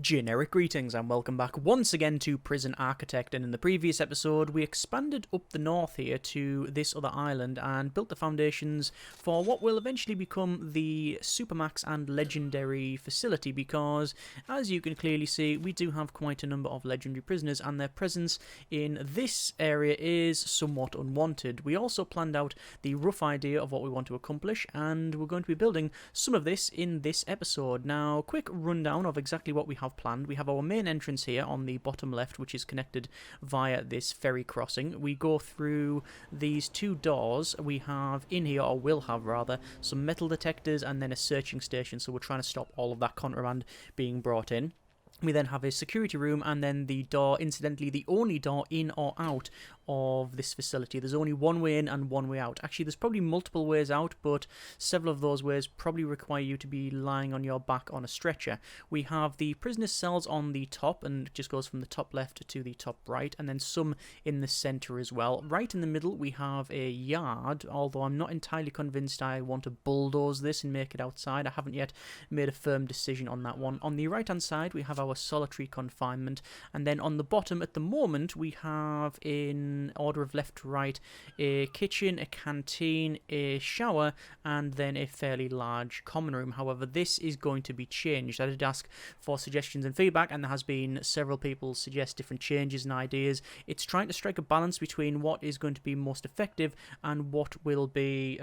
Generic greetings and welcome back once again to Prison Architect, and in the previous episode we expanded up the north here to this other island and built the foundations for what will eventually become the Supermax and Legendary facility, because as you can clearly see we do have quite a number of legendary prisoners and their presence in this area is somewhat unwanted. We also planned out the rough idea of what we want to accomplish and we're going to be building some of this in this episode. Now, quick rundown of exactly what we have planned. We have our main entrance here on the bottom left, which is connected via this ferry crossing. We go through these two doors. We have in here, or will have rather, some metal detectors and then a searching station, so we're trying to stop all of that contraband being brought in. We then have a security room and then the door, incidentally the only door in or out of this facility. There's only one way in and one way out. Actually, there's probably multiple ways out, but several of those ways probably require you to be lying on your back on a stretcher. We have the prisoner's cells on the top, and it just goes from the top left to the top right, and then some in the centre as well. Right in the middle we have a yard, although I'm not entirely convinced I want to bulldoze this and make it outside. I haven't yet made a firm decision on that one. On the right hand side we have our solitary confinement, and then on the bottom at the moment we have, in order of left to right, a kitchen, a canteen, a shower, and then a fairly large common room. However, this is going to be changed. I did ask for suggestions and feedback, and there has been several people suggest different changes and ideas. It's trying to strike a balance between what is going to be most effective and what will be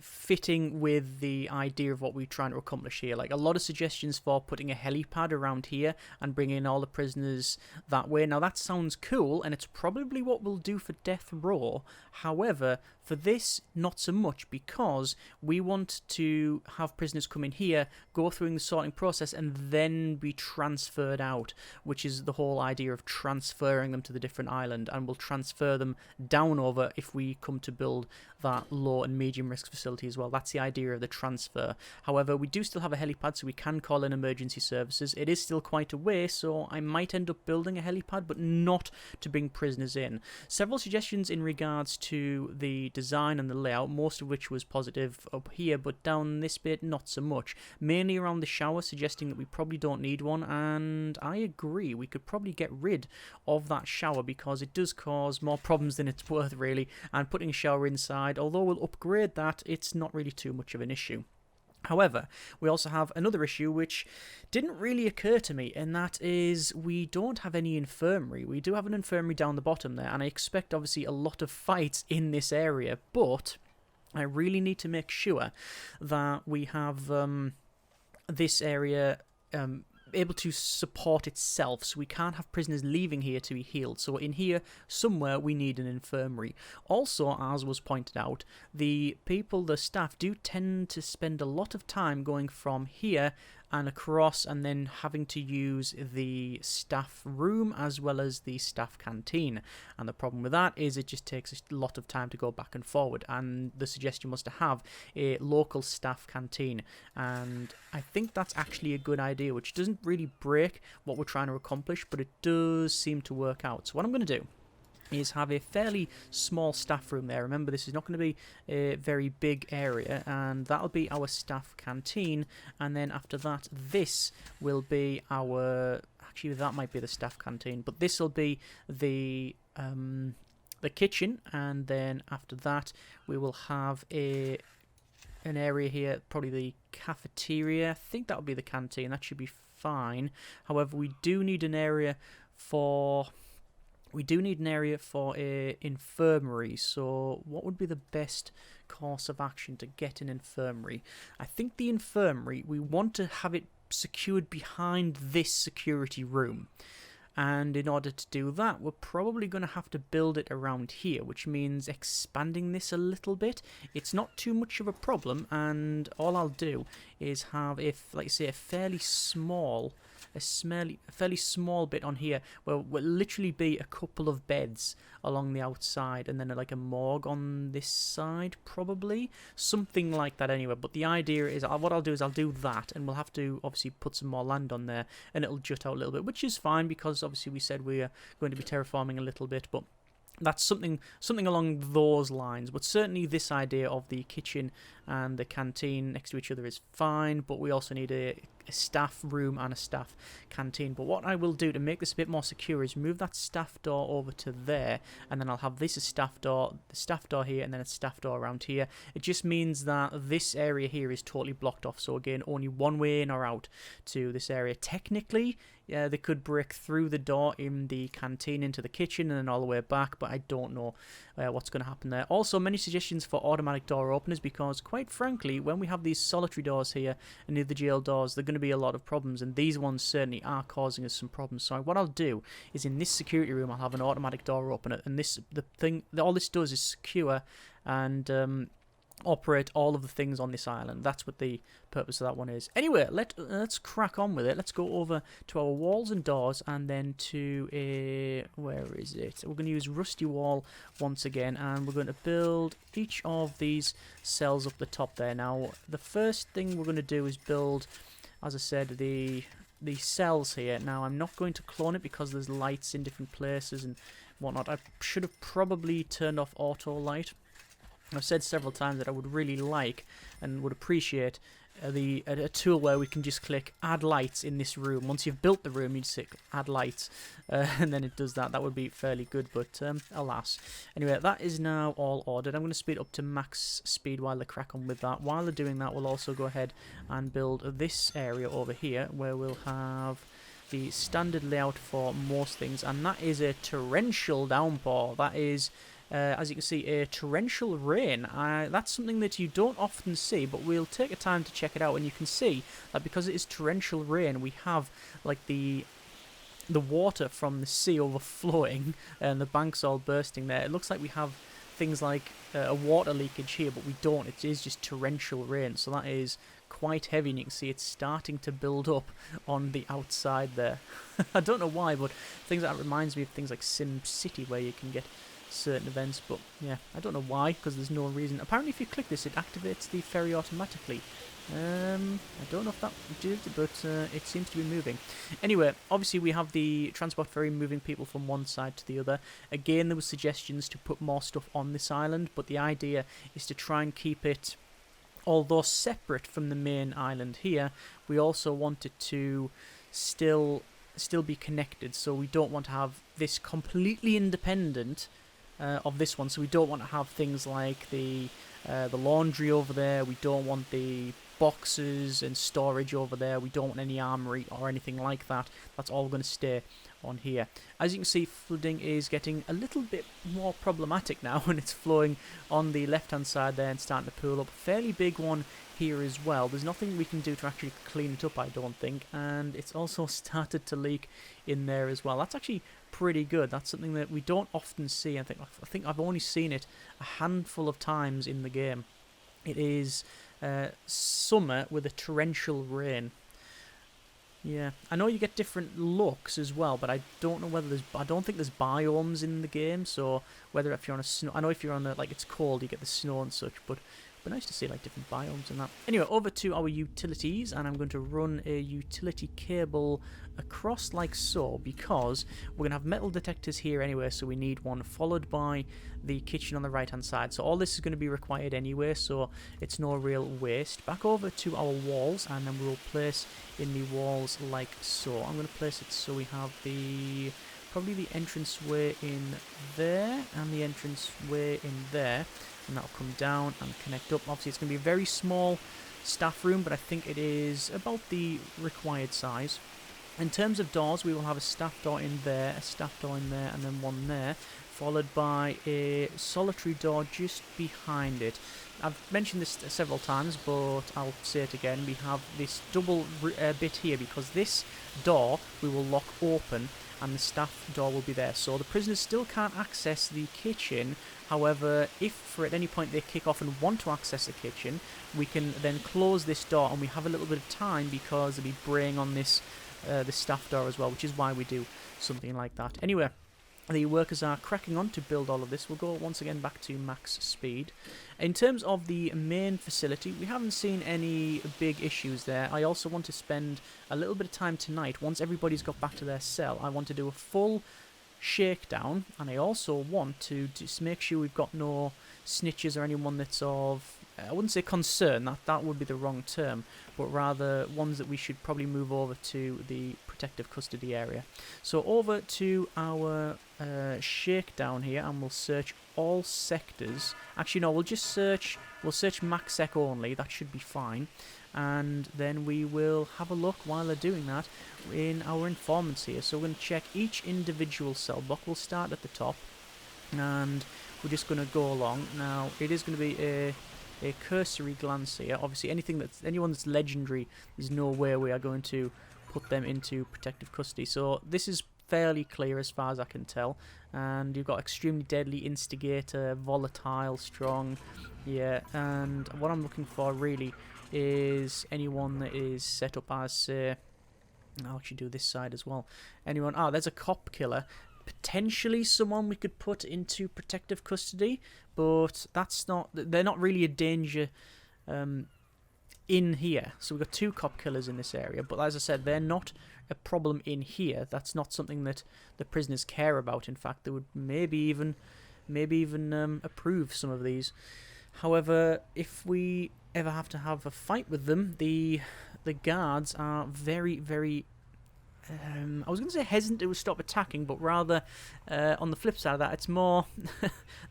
fitting with the idea of what we're trying to accomplish here. Like, a lot of suggestions for putting a helipad around here and bringing all the prisoners that way. Now that sounds cool, and it's probably what we'll do for death row. However, for this, not so much, because we want to have prisoners come in here, go through the sorting process, and then be transferred out, which is the whole idea of transferring them to the different island, and we'll transfer them down over if we come to build that low and medium risk facility as well. That's the idea of the transfer. However, we do still have a helipad, so we can call in emergency services. It is still quite a way, so I might end up building a helipad, but not to bring prisoners in. Several suggestions in regards to the design and the layout, most of which was positive up here, but down this bit not so much. Mainly around the shower, suggesting that we probably don't need one, and I agree. We could probably get rid of that shower because it does cause more problems than it's worth, really, and putting a shower inside, although we'll upgrade that, it's not really too much of an issue. However, we also have another issue which didn't really occur to me, and that is we don't have any infirmary. We do have an infirmary down the bottom there, and I expect obviously a lot of fights in this area, but I really need to make sure that we have this area able to support itself, so we can't have prisoners leaving here to be healed. So in here somewhere we need an infirmary. Also, as was pointed out, the staff do tend to spend a lot of time going from here and across, and then having to use the staff room as well as the staff canteen. And the problem with that is it just takes a lot of time to go back and forward, and the suggestion was to have a local staff canteen, and I think that's actually a good idea, which doesn't really break what we're trying to accomplish, but it does seem to work out. So what I'm going to do is have a fairly small staff room there. Remember, this is not going to be a very big area, and that'll be our staff canteen, and then after that this will be our, actually that might be the staff canteen, but this will be the kitchen, and then after that we will have an area here, probably the cafeteria. I think that will be the canteen. That should be fine. However, we do need an area for a infirmary, so what would be the best course of action to get an infirmary? I think the infirmary, we want to have it secured behind this security room, and in order to do that we're probably going to have to build it around here, which means expanding this a little bit. It's not too much of a problem, and all I'll do is have, like I say, a fairly small bit on here where will literally be a couple of beds along the outside, and then like a morgue on this side, probably something like that anyway. But the idea is, what I'll do is I'll do that, and we'll have to obviously put some more land on there, and it'll jut out a little bit, which is fine because obviously we said we are going to be terraforming a little bit, but that's something along those lines. But certainly this idea of the kitchen and the canteen next to each other is fine, but we also need a staff room and a staff canteen. But what I will do to make this a bit more secure is move that staff door over to there, and then I'll have this a staff door, the staff door here, and then a staff door around here. It just means that this area here is totally blocked off, so again, only one way in or out to this area. Technically, yeah, they could break through the door in the canteen into the kitchen and then all the way back, but I don't know what's going to happen there. Also, many suggestions for automatic door openers, because quite frankly, when we have these solitary doors here and near the jail doors, they're going to be a lot of problems, and these ones certainly are causing us some problems. So what I'll do is in this security room, I'll have an automatic door opener, and all this does is secure and operate all of the things on this island. That's what the purpose of that one is. Anyway, let's crack on with it. Let's go over to our walls and doors, and then to a... where is it? We're going to use rusty wall once again, and we're going to build each of these cells up the top there. Now, the first thing we're going to do is build, as I said, the cells here. Now, I'm not going to clone it because there's lights in different places and whatnot. I should have probably turned off auto light. I've said several times that I would really like and would appreciate a tool where we can just click add lights in this room. Once you've built the room, you just click add lights, and then it does that. That would be fairly good, but alas. Anyway, that is now all ordered. I'm going to speed up to max speed while they crack on with that. While they're doing that, we'll also go ahead and build this area over here, where we'll have the standard layout for most things, and that is a torrential downpour. That is... as you can see, a torrential rain. That's something that you don't often see, but we'll take a time to check it out. And you can see that because it is torrential rain, we have like the water from the sea overflowing and the banks all bursting there. It looks like we have things like a water leakage here, but we don't. It is just torrential rain, so that is quite heavy, and you can see it's starting to build up on the outside there. I don't know why, but that reminds me of things like Sim City, where you can get certain events, but yeah, I don't know why, because there's no reason. Apparently if you click this, it activates the ferry automatically. I don't know if that did, but it seems to be moving. Anyway, obviously we have the transport ferry moving people from one side to the other. Again, there were suggestions to put more stuff on this island, but the idea is to try and keep it, although separate from the main island here, we also want it to still be connected, so we don't want to have this completely independent of this one. So we don't want to have things like the laundry over there. We don't want the boxes and storage over there. We don't want any armory or anything like that. That's all going to stay on here. As you can see, flooding is getting a little bit more problematic now, and it's flowing on the left hand side there and starting to pool up. A fairly big one here as well. There's nothing we can do to actually clean it up, I don't think, and it's also started to leak in there as well. That's actually pretty good. That's something that we don't often see. I think I've only seen it a handful of times in the game. It is summer with a torrential rain. Yeah, I know you get different looks as well, but I don't know whether I don't think there's biomes in the game, so whether if you're on a snow... I know if you're on like it's cold, you get the snow and such, but nice to see like different biomes and that. Anyway, over to our utilities, and I'm going to run a utility cable across like so, because we're going to have metal detectors here anyway, so we need one, followed by the kitchen on the right hand side. So all this is going to be required anyway, so it's no real waste. Back over to our walls, and then we'll place in the walls like so. I'm going to place it so we have probably the entranceway in there and the entranceway in there, and that'll come down and connect up. Obviously it's going to be a very small staff room, but I think it is about the required size. In terms of doors, we will have a staff door in there, a staff door in there, and then one there, followed by a solitary door just behind it. I've mentioned this several times, but I'll say it again. We have this double bit here, because this door we will lock open and the staff door will be there. So the prisoners still can't access the kitchen. However, if for at any point they kick off and want to access the kitchen, we can then close this door, and we have a little bit of time because they'll be braying on this the staff door as well, which is why we do something like that. Anyway, the workers are cracking on to build all of this. We'll go once again back to max speed. In terms of the main facility, we haven't seen any big issues there. I also want to spend a little bit of time tonight, once everybody's got back to their cell. I want to do a full shakedown, and I also want to just make sure we've got no snitches or anyone that's of I wouldn't say concern, that would be the wrong term, but rather ones that we should probably move over to the protective custody area. So over to our shakedown here, and we'll search all sectors. Actually, no, we'll search MaxSec only, that should be fine. And then we will have a look while they're doing that in our informants here. So we're going to check each individual cell block. We'll start at the top, and we're just going to go along. Now, it is going to be a cursory glance here. Obviously, anyone that's legendary, there's no way we are going to put them into protective custody. So this is fairly clear as far as I can tell. And you've got extremely deadly, instigator, volatile, strong, yeah. And what I'm looking for really is anyone that is set up as, I'll actually do this side as well. Anyone? There's a cop killer. Potentially someone we could put into protective custody, but they're not really a danger in here. So we've got 2 cop killers in this area, but as I said, they're not a problem in here. That's not something that the prisoners care about. In fact, they would maybe even approve some of these. However, if we ever have to have a fight with them, the guards are very, very I was going to say hesitant to stop attacking, but rather on the flip side of that, it's more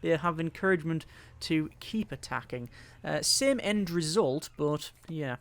they have encouragement to keep attacking. Same end result, but yeah.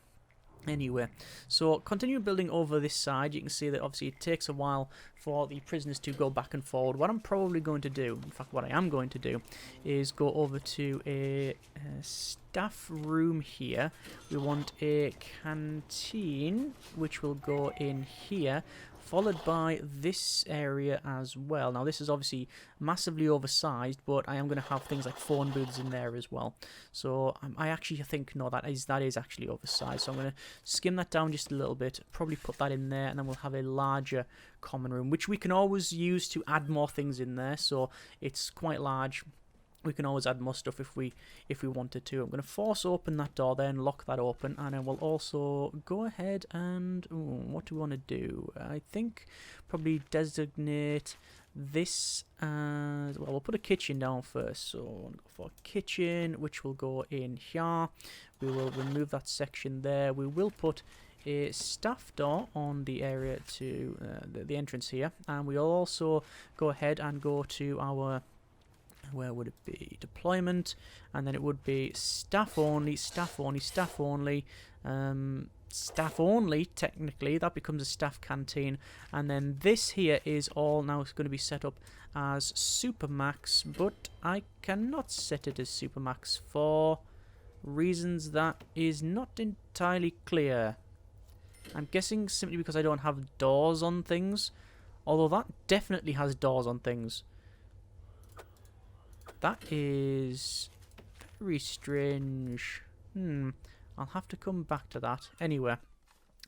Anyway, so continue building over this side. You can see that obviously it takes a while for the prisoners to go back and forward. What I'm probably going to do, in fact what I am going to do, is go over to a staff room here. We want a canteen, which will go in here, followed by this area as well. Now this is obviously massively oversized, but I am going to have things like phone booths in there as well. So I actually think, no, that is actually oversized. So I'm going to skim that down just a little bit, probably put that in there, and then we'll have a larger common room, which we can always use to add more things in there. So it's quite large. We can always add more stuff if we wanted to. I'm going to force open that door there and lock that open, and then we'll also go ahead and what do we want to do? I think probably designate this as well. We'll put a kitchen down first. So we'll go for kitchen, which will go in here. We will remove that section there. We will put a staff door on the area to the entrance here, and we'll also go ahead and go to our, where would it be? Deployment, and then it would be staff only, staff only, staff only, staff only, technically. That becomes a staff canteen, and then this here is all now going to be set up as Supermax, but I cannot set it as Supermax for reasons that is not entirely clear. I'm guessing simply because I don't have doors on things, although that definitely has doors on things. That is very strange. I'll have to come back to that. Anyway,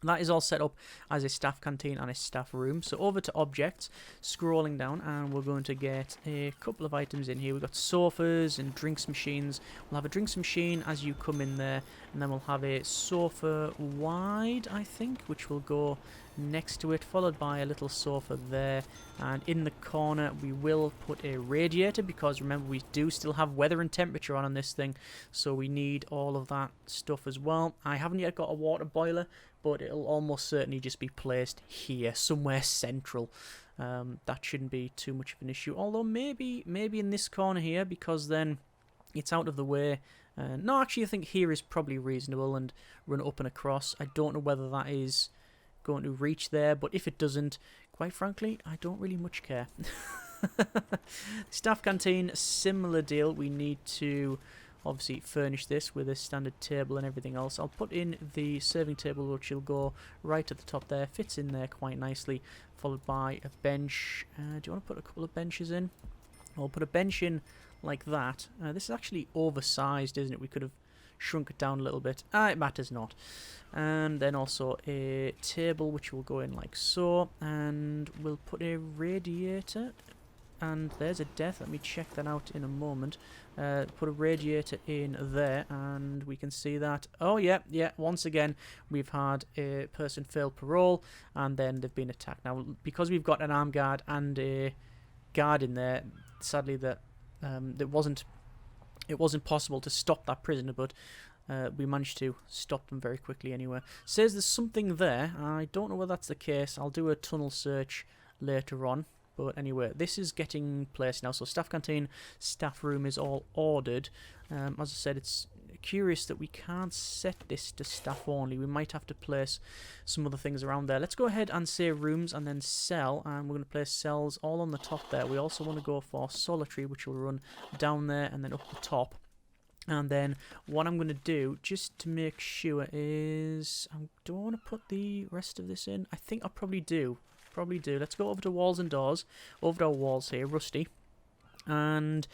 that is all set up as a staff canteen and a staff room. So over to objects, scrolling down, and we're going to get a couple of items in here. We've got sofas and drinks machines. We'll have a drinks machine as you come in there, and then we'll have a sofa wide, I think, which will go next to it, followed by a little sofa there, and in the corner we will put a radiator, because remember we do still have weather and temperature on this thing, so we need all of that stuff as well. I haven't yet got a water boiler, but it'll almost certainly just be placed here, somewhere central. That shouldn't be too much of an issue, although maybe in this corner here, because then it's out of the way. No, actually I think here is probably reasonable, and run up and across. I don't know whether that is going to reach there, but if it doesn't, quite frankly, I don't really much care. Staff canteen, similar deal. We need to obviously furnish this with a standard table and everything else. I'll put in the serving table, which will go right at the top there, fits in there quite nicely, followed by a bench. Do you want to put a couple of benches in? I'll put a bench in like that. This is actually oversized, isn't it? We could have shrunk it down a little bit. It matters not. And then also a table, which will go in like so, and we'll put a radiator, and there's a death. Let me check that out in a moment. Put a radiator in there, and we can see that, oh yeah, once again we've had a person fail parole, and then they've been attacked. Now because we've got an armed guard and a guard in there, sadly that it wasn't possible to stop that prisoner, but we managed to stop them very quickly anyway. Says there's something there. I don't know whether that's the case. I'll do a tunnel search later on. But anyway, this is getting placed now. So staff canteen, staff room is all ordered. As I said, it's curious that we can't set this to staff only. We might have to place some other things around there. Let's go ahead and say rooms and then cell. And we're going to place cells all on the top there. We also want to go for solitary, which will run down there and then up the top. And then what I'm going to do, just to make sure, is... do I want to put the rest of this in? I think I probably do. Let's go over to walls and doors. Over to our walls here, rusty. And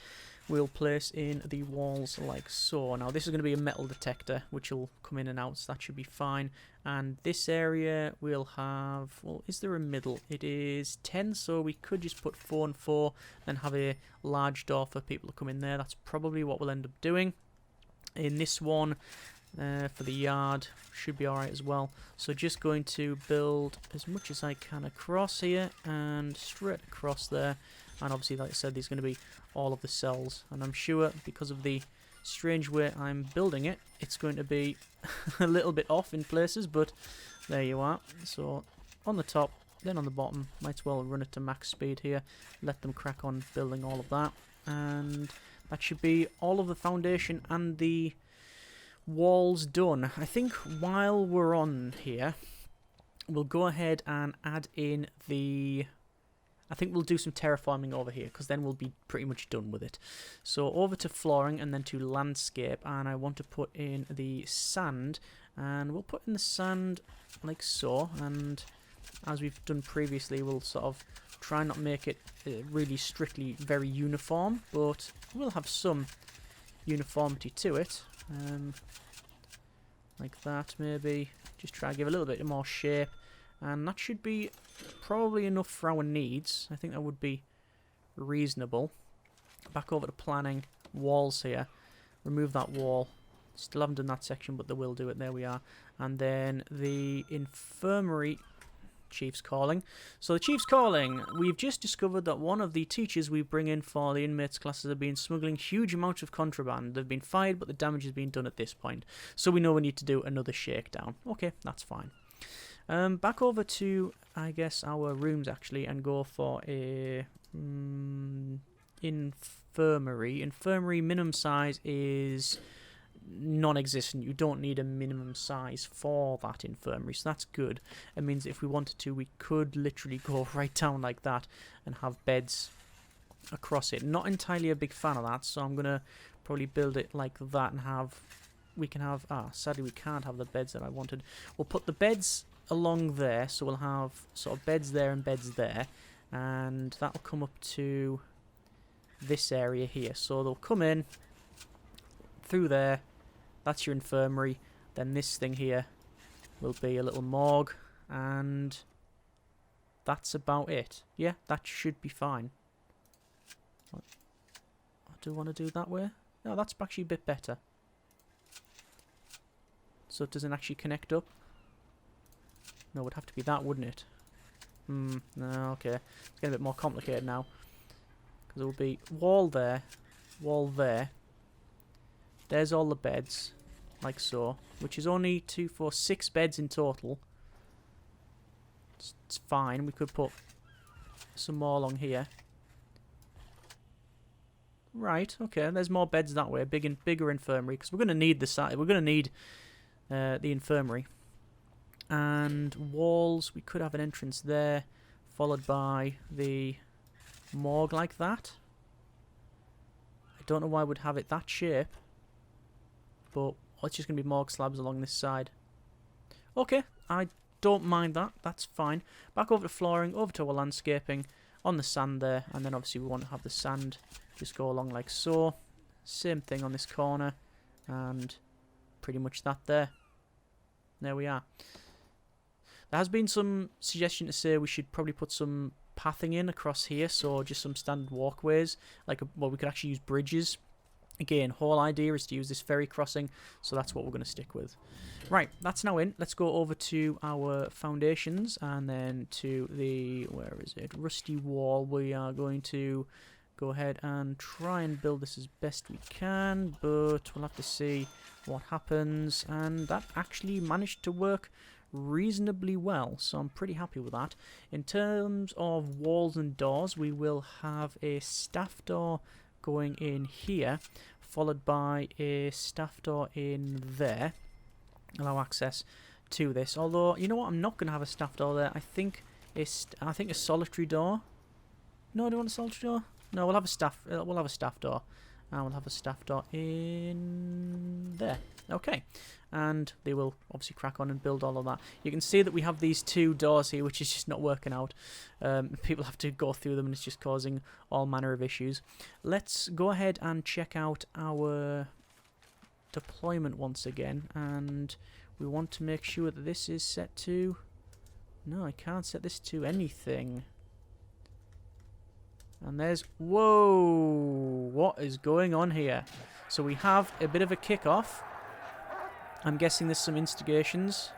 we'll place in the walls like so. Now, this is going to be a metal detector, which will come in and out, so that should be fine. And this area we'll have... well, is there a middle? It is 10, so we could just put 4 and 4, then have a large door for people to come in there. That's probably what we'll end up doing. In this one, for the yard, should be alright as well. So just going to build as much as I can across here, and straight across there. And obviously, like I said, there's going to be all of the cells. And I'm sure, because of the strange way I'm building it, it's going to be a little bit off in places, but there you are. So on the top, then on the bottom, might as well run it to max speed here. Let them crack on building all of that. And that should be all of the foundation and the walls done. I think while we're on here, we'll go ahead and add in the... I think we'll do some terraforming over here, because then we'll be pretty much done with it. So over to flooring and then to landscape, and I want to put in the sand, and we'll put in the sand like so, and as we've done previously, we'll sort of try not make it really strictly very uniform, but we'll have some uniformity to it. Like that, maybe. Just try to give a little bit more shape, and that should be probably enough for our needs. I think that would be reasonable. Back over to planning, walls here. Remove that wall. Still haven't done that section, but they will do it. There we are. And then the infirmary... Chief's calling. So the Chief's calling. We've just discovered that one of the teachers we bring in for the inmates classes have been smuggling huge amounts of contraband. They've been fired, but the damage has been done at this point. So we know we need to do another shakedown. Okay, that's fine. Back over to, I guess, our rooms actually, and go for a infirmary. Infirmary minimum size is non-existent. You don't need a minimum size for that infirmary, so that's good. It means if we wanted to, we could literally go right down like that and have beds across it. Not entirely a big fan of that, so I'm gonna probably build it like that and have... we can have... sadly we can't have the beds that I wanted. We'll put the beds along there, so we'll have sort of beds there and beds there, and that'll come up to this area here. So they'll come in through there. That's your infirmary. Then this thing here will be a little morgue, and that's about it. Yeah, that should be fine. I do want to do that way. No, that's actually a bit better. So it doesn't actually connect up. No, it would have to be that, wouldn't it? No, okay. It's getting a bit more complicated now. Because it will be wall there, wall there. There's all the beds, like so, which is only 2, 4, 6 beds in total. It's fine. We could put some more along here. Right. Okay. There's more beds that way. Bigger infirmary, because we're going to need the side. We're going to need the infirmary and walls. We could have an entrance there, followed by the morgue like that. I don't know why we'd have it that shape. But it's just going to be morgue slabs along this side. Okay, I don't mind that. That's fine. Back over to flooring, over to our landscaping, on the sand there. And then obviously we want to have the sand just go along like so. Same thing on this corner. And pretty much that there. There we are. There has been some suggestion to say we should probably put some pathing in across here. So just some standard walkways. Well, we could actually use bridges. Again, whole idea is to use this ferry crossing, so that's what we're going to stick with. Right, that's now in. Let's go over to our foundations, and then to the, where is it, rusty wall. We are going to go ahead and try and build this as best we can, but we'll have to see what happens. And that actually managed to work reasonably well, so I'm pretty happy with that. In terms of walls and doors, we will have a staff door going in here, followed by a staff door in there. Allow access to this. Although, you know what? I'm not going to have a staff door there. I think a solitary door. No, I don't want a solitary door. No, we'll have a staff. We'll have a staff door, and we'll have a staff door in there. Okay, and they will obviously crack on and build all of that. You can see that we have these two doors here, which is just not working out. People have to go through them, and it's just causing all manner of issues. Let's go ahead and check out our deployment once again, and we want to make sure that this is set to... No, I can't set this to anything. And there's... Whoa! What is going on here? So we have a bit of a kick-off. I'm guessing there's some instigations.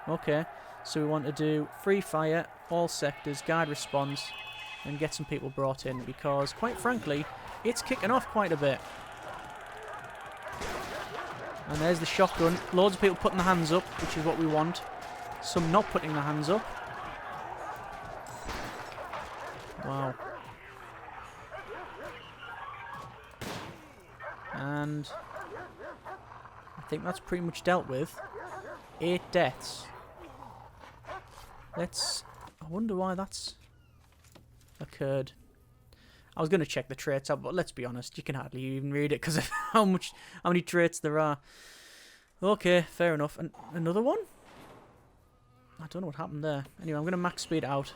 Okay, so we want to do free fire, all sectors, guard response, and get some people brought in, because, quite frankly, it's kicking off quite a bit. And there's the shotgun. Loads of people putting their hands up, which is what we want. Some not putting their hands up. Wow. And I think that's pretty much dealt with. 8 deaths. I wonder why that's occurred. I was going to check the traits out, but let's be honest, you can hardly even read it because of how many traits there are. Okay, fair enough. And another one? I don't know what happened there. Anyway, I'm going to max speed out.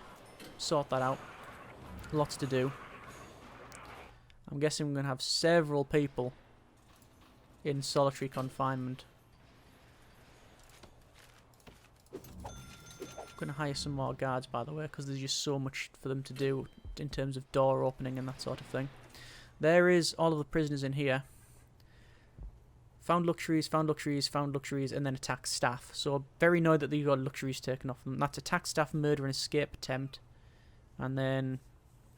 Sort that out. Lots to do. I'm guessing we're going to have several people in solitary confinement. I'm going to hire some more guards, by the way, because there's just so much for them to do in terms of door opening and that sort of thing. There is all of the prisoners in here. Found luxuries, found luxuries, found luxuries, and then attack staff. So very annoyed that they got luxuries taken off them. That's attack staff, murder, and escape attempt. And then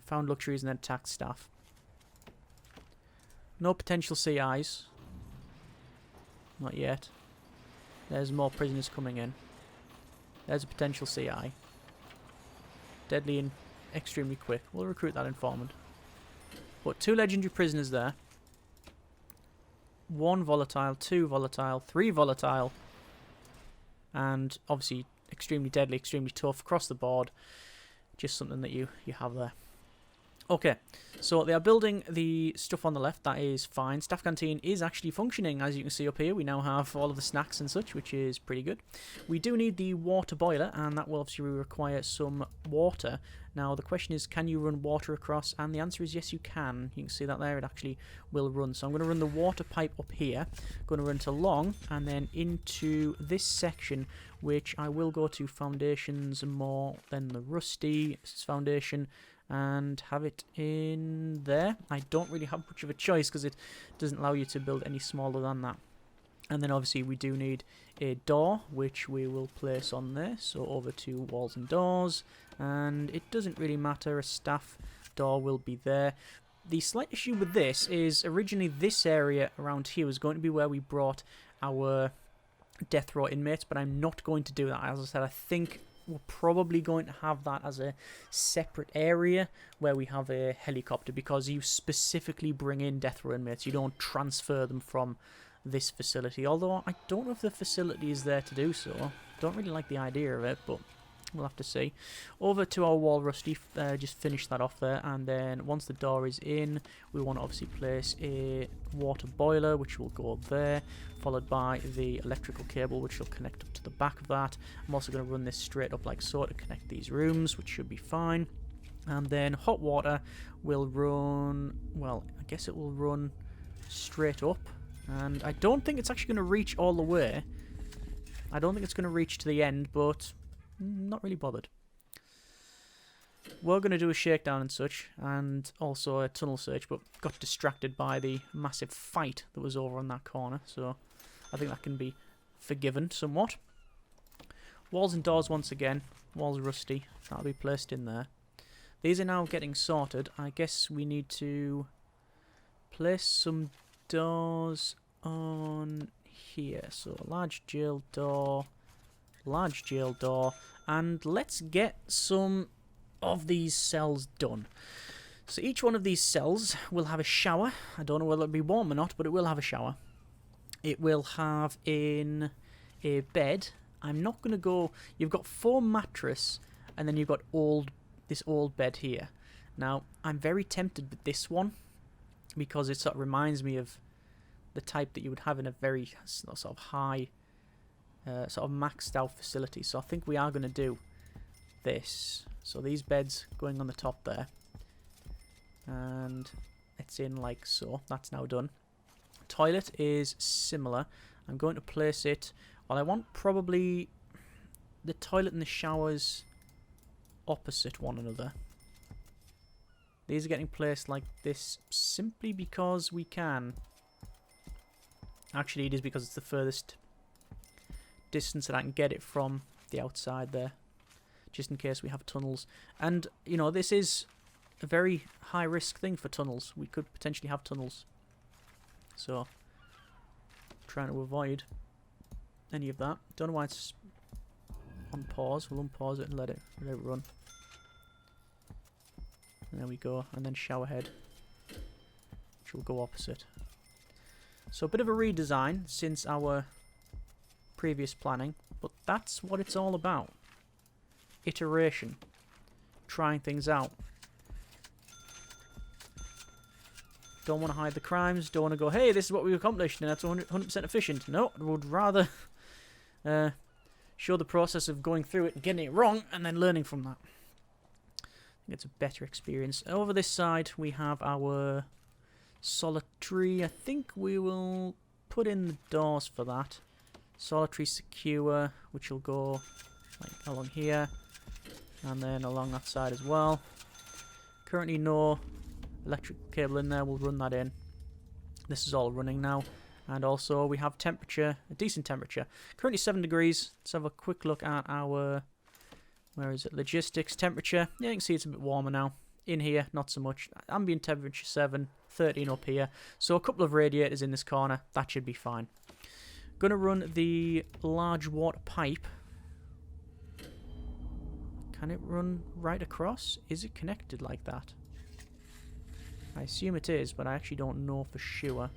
found luxuries and then attack staff. No potential CIs. Not yet. There's more prisoners coming in. There's a potential CI. Deadly and extremely quick. We'll recruit that informant. But 2 legendary prisoners there. 1 volatile, 2 volatile, 3 volatile. And obviously extremely deadly, extremely tough across the board. Just something that you have there. Okay, so they are building the stuff on the left. That is fine. Staff canteen is actually functioning, as you can see up here. We now have all of the snacks and such, which is pretty good. We do need the water boiler, and that will obviously require some water. Now, the question is, can you run water across? And the answer is yes, you can. You can see that there. It actually will run. So I'm going to run the water pipe up here. I'm going to run it along, and then into this section, which I will go to foundations more than the rusty foundation, and have it in there. I don't really have much of a choice because it doesn't allow you to build any smaller than that. And then obviously we do need a door, which we will place on there. So over to walls and doors, and it doesn't really matter, a staff door will be there. The slight issue with this is originally this area around here was going to be where we brought our death row inmates, but I'm not going to do that. As I said, I think we're probably going to have that as a separate area where we have a helicopter, because you specifically bring in death row inmates. You don't transfer them from this facility, although I don't know if the facility is there to do so. Don't really like the idea of it, but we'll have to see. Over to our wall rusty, just finish that off there, and then once the door is in, we want to obviously place a water boiler, which will go there, followed by the electrical cable, which will connect up to the back of that. I'm also going to run this straight up like so to connect these rooms, which should be fine. And then hot water will run, well, I guess it will run straight up, and I don't think it's actually going to reach all the way. I don't think it's going to reach to the end, but not really bothered. We're going to do a shakedown and such, and also a tunnel search, but got distracted by the massive fight that was over on that corner, so I think that can be forgiven somewhat. Walls and doors once again. Walls rusty. That'll be placed in there. these are now getting sorted. I guess we need to place some doors on here. So large jail door, and let's get some of these cells done. So each one of these cells will have a shower. I don't know whether it'll be warm or not, but it will have a shower. It will have in a bed. I'm not going to go... You've got 4 mattress, and then you've got this old bed here. Now, I'm very tempted with this one, because it sort of reminds me of the type that you would have in a very sort of high, sort of maxed out facility. So I think we are going to do this. So these beds going on the top there. And it's in like so. That's now done. Toilet is similar. I'm going to place it... Well, I want probably the toilet and the showers opposite one another. These are getting placed like this simply because we can. Actually, it is because it's the furthest distance that I can get it from the outside there. Just in case we have tunnels. And, you know, this is a very high-risk thing for tunnels. We could potentially have tunnels. So, trying to avoid any of that. Don't know why it's on pause. We'll unpause it and let it run. And there we go. And then shower head, which will go opposite. So a bit of a redesign since our previous planning, but that's what it's all about. Iteration. Trying things out. Don't want to hide the crimes. Don't want to go, hey, this is what we've accomplished and that's 100% efficient. No, I would rather show the process of going through it and getting it wrong and then learning from that. I think it's a better experience. Over this side, we have our solitary. I think we will put in the doors for that. Solitary secure, which will go like along here and then along that side as well. Currently no electric cable in there. We'll run that in. This is all running now. And also we have temperature, a decent temperature. Currently 7 degrees. Let's have a quick look at our, where is it, logistics temperature. Yeah, you can see it's a bit warmer now. In here, not so much. Ambient temperature 7, 13 up here. So a couple of radiators in this corner. That should be fine. Going to run the large water pipe. Can it run right across? Is it connected like that? I assume it is, but I actually don't know for sure.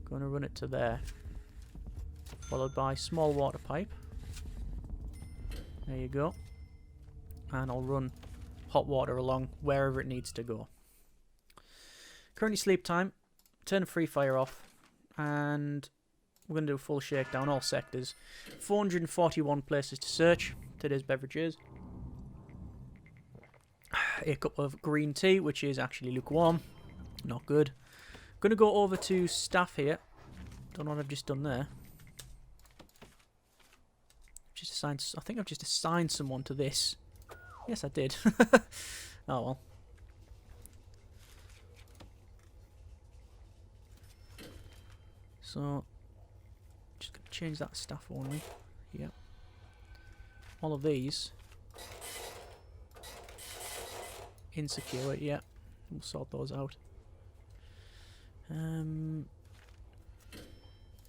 Going to run it to there. Followed by small water pipe. There you go. And I'll run hot water along wherever it needs to go. Currently sleep time. Turn the free fire off. And we're going to do a full shakedown, all sectors. 441 places to search. Today's beverages. A cup of green tea, which is actually lukewarm. Not good. Going to go over to staff here. Don't know what I've just done there. Just assigned. I think I've just assigned someone to this. Yes, I did. Oh well. So, just going to change that staff only. Yeah. All of these. Insecure, yeah. We'll sort those out.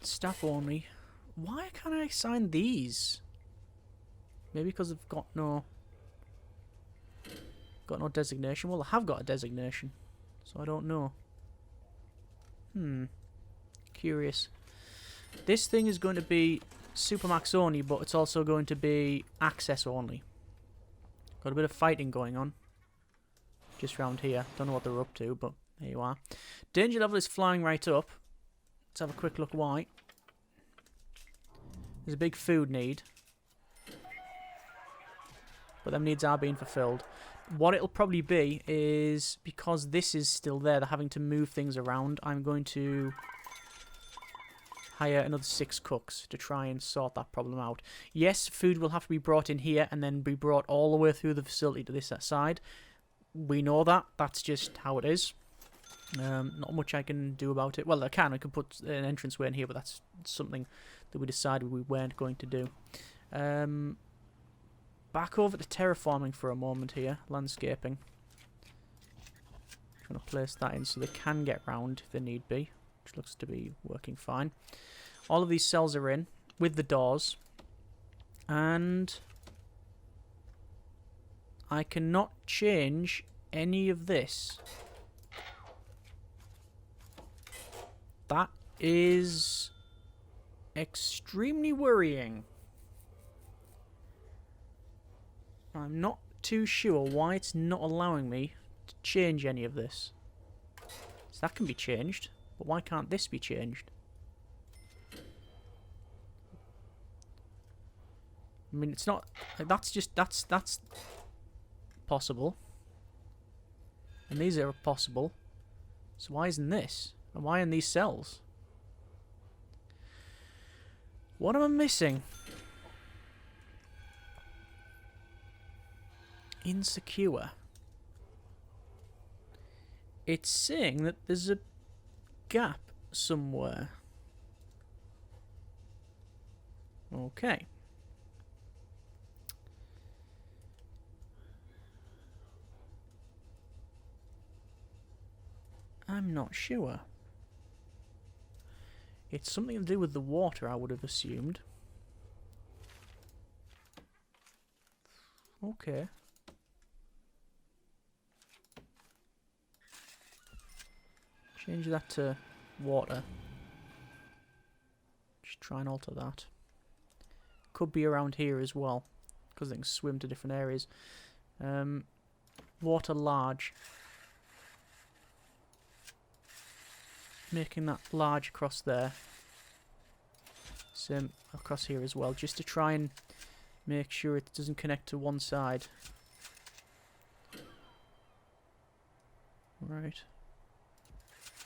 Staff only. Why can't I assign these? Maybe because I've got no designation. Well, I have got a designation, so I don't know. Curious. This thing is going to be Supermax only, but it's also going to be access only. Got a bit of fighting going on. Just round here. Don't know what they're up to, but there you are. Danger level is flying right up. Let's have a quick look why. There's a big food need. But them needs are being fulfilled. What it'll probably be is, because this is still there, they're having to move things around, I'm going to hire another 6 cooks to try and sort that problem out. Yes, food will have to be brought in here and then be brought all the way through the facility to this side. We know that. That's just how it is. Not much I can do about it. Well, I can put an entranceway in here, but that's something that we decided we weren't going to do. back over to terraforming for a moment here. Landscaping. Trying to place that in so they can get round if they need be. Which looks to be working fine. All of these cells are in with the doors. And I cannot change any of this. That is extremely worrying. I'm not too sure why it's not allowing me to change any of this. So that can be changed, but why can't this be changed? I mean, it's not... That's just... That's possible. And these are possible. So why isn't this? And why in these cells? What am I missing? Insecure. It's saying that there's a gap somewhere. Okay. I'm not sure. It's something to do with the water, I would have assumed. Okay. Change that to water. Just try and alter that. Could be around here as well, because they can swim to different areas. Water large. Making that large across there. Same across here as well, just to try and make sure it doesn't connect to one side. Right.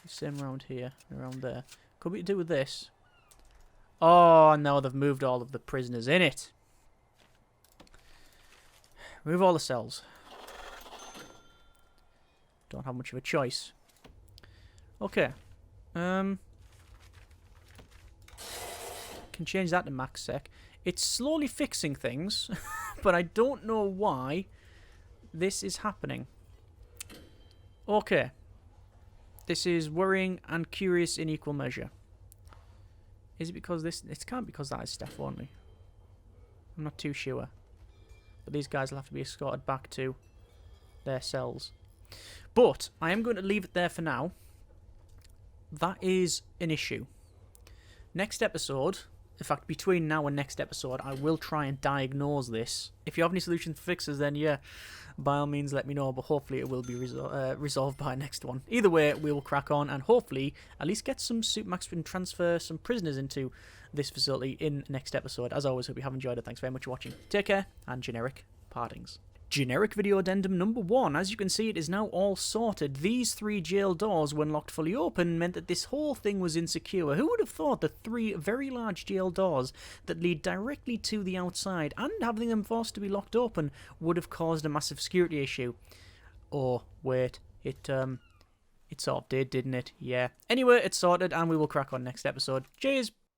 Same around here, around there. Could be to do with this. Oh, no, they've moved all of the prisoners in it. Remove all the cells. Don't have much of a choice. Okay. Can change that to max sec. It's slowly fixing things, but I don't know why this is happening. Okay. This is worrying and curious in equal measure. Is it because this... It can't be because that is staff only. I'm not too sure. But these guys will have to be escorted back to their cells. But I am going to leave it there for now. That is an issue. Next episode, in fact, between now and next episode, I will try and diagnose this. If you have any solutions for fixes, then yeah, by all means let me know, but hopefully it will be resolved by next one. Either way, we will crack on and hopefully at least get some Supermax and transfer some prisoners into this facility in next episode. As always, hope you have enjoyed it. Thanks very much for watching. Take care, and generic partings. Generic video addendum number 1. As you can see, it is now all sorted. These 3 jail doors, when locked fully open, meant that this whole thing was insecure. Who would have thought that 3 very large jail doors that lead directly to the outside and having them forced to be locked open would have caused a massive security issue? Oh, wait. It sort of did, didn't it? Yeah. Anyway, it's sorted and we will crack on next episode. Cheers!